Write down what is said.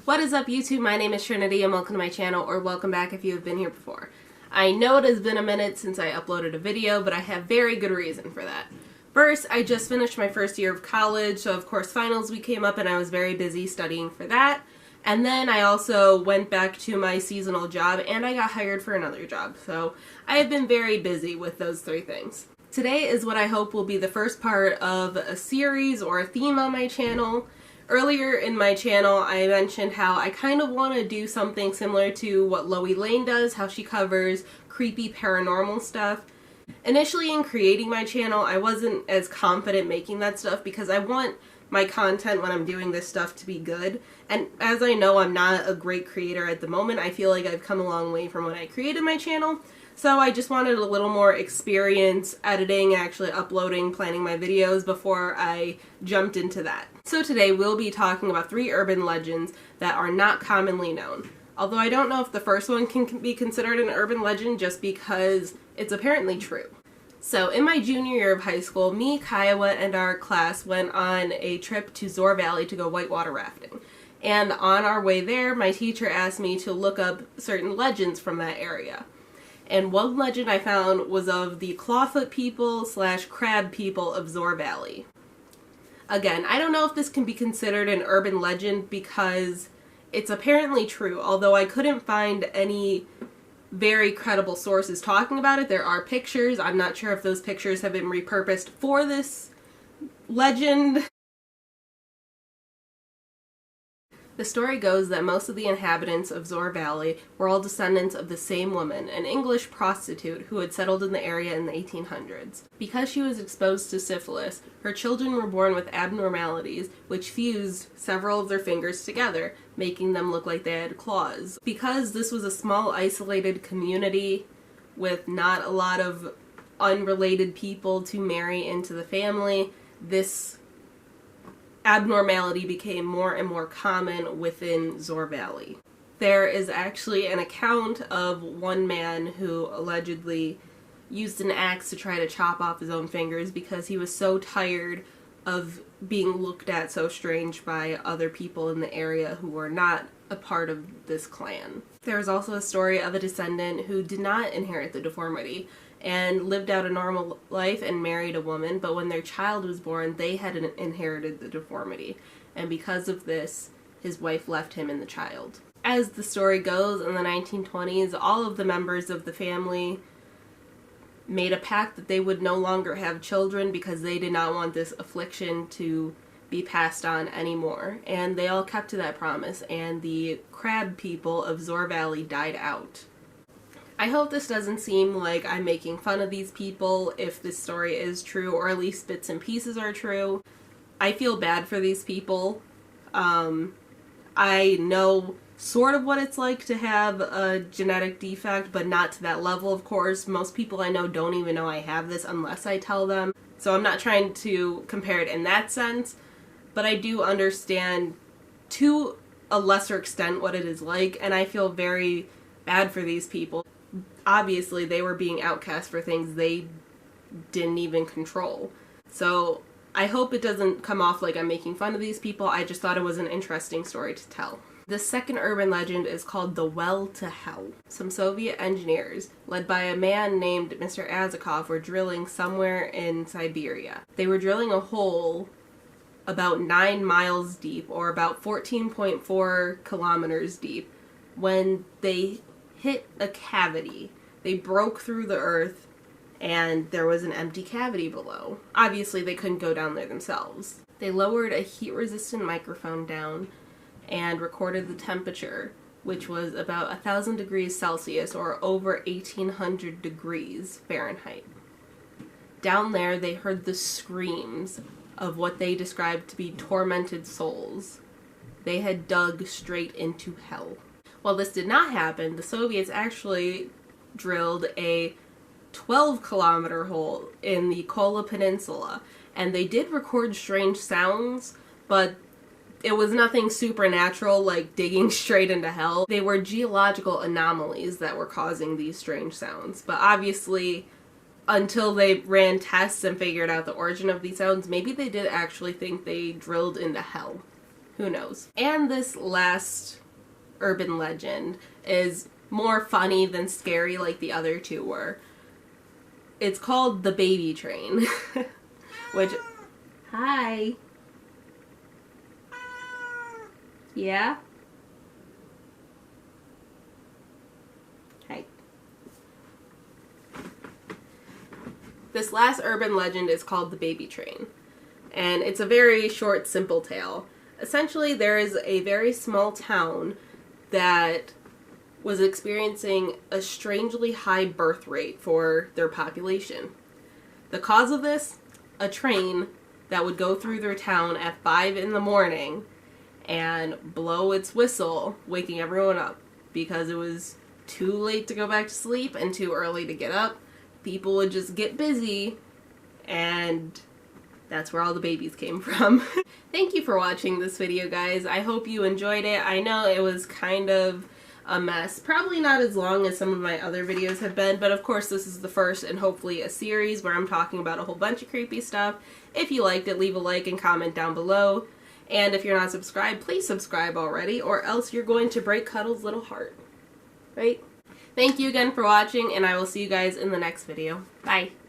What is up, YouTube? My name is Trinity and welcome to my channel, or welcome back if you have been here before. I know it has been a minute since I uploaded a video, but I have very good reason for that. First, I just finished my first year of college, so of course finals week came up and I was very busy studying for that. And then I also went back to my seasonal job and I got hired for another job, so I have been very busy with those three things. Today is what I hope will be the first part of a series or a theme on my channel. Earlier in my channel, I mentioned how I kind of want to do something similar to what Loie Lane does, how she covers creepy paranormal stuff. Initially in creating my channel, I wasn't as confident making that stuff because I want my content when I'm doing this stuff to be good. And as I know I'm not a great creator at the moment, I feel like I've come a long way from when I created my channel. So I just wanted a little more experience editing, actually uploading, planning my videos before I jumped into that. So today we'll be talking about 3 urban legends that are not commonly known. Although I don't know if the first one can be considered an urban legend just because it's apparently true. So in my junior year of high school, me, Kiowa, and our class went on a trip to Zoar Valley to go whitewater rafting. And on our way there, my teacher asked me to look up certain legends from that area. And one legend I found was of the clawfoot people / crab people of Zoar Valley. Again, I don't know if this can be considered an urban legend because it's apparently true, although I couldn't find any very credible sources talking about it. There are pictures. I'm not sure if those pictures have been repurposed for this legend. The story goes that most of the inhabitants of Zoar Valley were all descendants of the same woman, an English prostitute who had settled in the area in the 1800s. Because she was exposed to syphilis, her children were born with abnormalities which fused several of their fingers together, making them look like they had claws. Because this was a small isolated community with not a lot of unrelated people to marry into the family, this abnormality became more and more common within Zoar Valley. There is actually an account of one man who allegedly used an axe to try to chop off his own fingers because he was so tired of being looked at so strange by other people in the area who were not a part of this clan. There is also a story of a descendant who did not inherit the deformity and lived out a normal life and married a woman, but when their child was born, they had inherited the deformity, and because of this, his wife left him and the child. As the story goes, in the 1920s, all of the members of the family made a pact that they would no longer have children because they did not want this affliction to be passed on anymore, and they all kept to that promise, and the crab people of Zoar Valley died out. I hope this doesn't seem like I'm making fun of these people if this story is true, or at least bits and pieces are true. I feel bad for these people. I know sort of what it's like to have a genetic defect, but not to that level, of course. Most people I know don't even know I have this unless I tell them. So I'm not trying to compare it in that sense, but I do understand to a lesser extent what it is like, and I feel very bad for these people. Obviously, they were being outcast for things they didn't even control. So I hope it doesn't come off like I'm making fun of these people. I just thought it was an interesting story to tell. The second urban legend is called the Well to Hell. Some Soviet engineers, led by a man named Mr. Azakov, were drilling somewhere in Siberia. They were drilling a hole about 9 miles deep, or about 14.4 kilometers deep, when they hit a cavity. They broke through the earth and there was an empty cavity below. Obviously they couldn't go down there themselves. They lowered a heat-resistant microphone down and recorded the temperature, which was about 1,000 degrees Celsius or over 1,800 degrees Fahrenheit. Down there they heard the screams of what they described to be tormented souls. They had dug straight into hell. While this did not happen, the Soviets actually drilled a 12-kilometer hole in the Kola Peninsula, and they did record strange sounds, but it was nothing supernatural like digging straight into hell. They were geological anomalies that were causing these strange sounds, but obviously until they ran tests and figured out the origin of these sounds, maybe they did actually think they drilled into hell. Who knows? And this last urban legend is more funny than scary like the other two were. It's called the baby train. Which, hi. Yeah? Hi. This last urban legend is called the baby train. And it's a very short, simple tale. Essentially, there is a very small town that was experiencing a strangely high birth rate for their population. The cause of this? A train that would go through their town at 5 in the morning and blow its whistle, waking everyone up because it was too late to go back to sleep and too early to get up. People would just get busy, and that's where all the babies came from. Thank you for watching this video, guys. I hope you enjoyed it. I know it was kind of a mess. Probably not as long as some of my other videos have been, but of course this is the first and hopefully a series where I'm talking about a whole bunch of creepy stuff. If you liked it, leave a like and comment down below. And if you're not subscribed, please subscribe already, or else you're going to break Cuddle's little heart. Right? Thank you again for watching, and I will see you guys in the next video. Bye!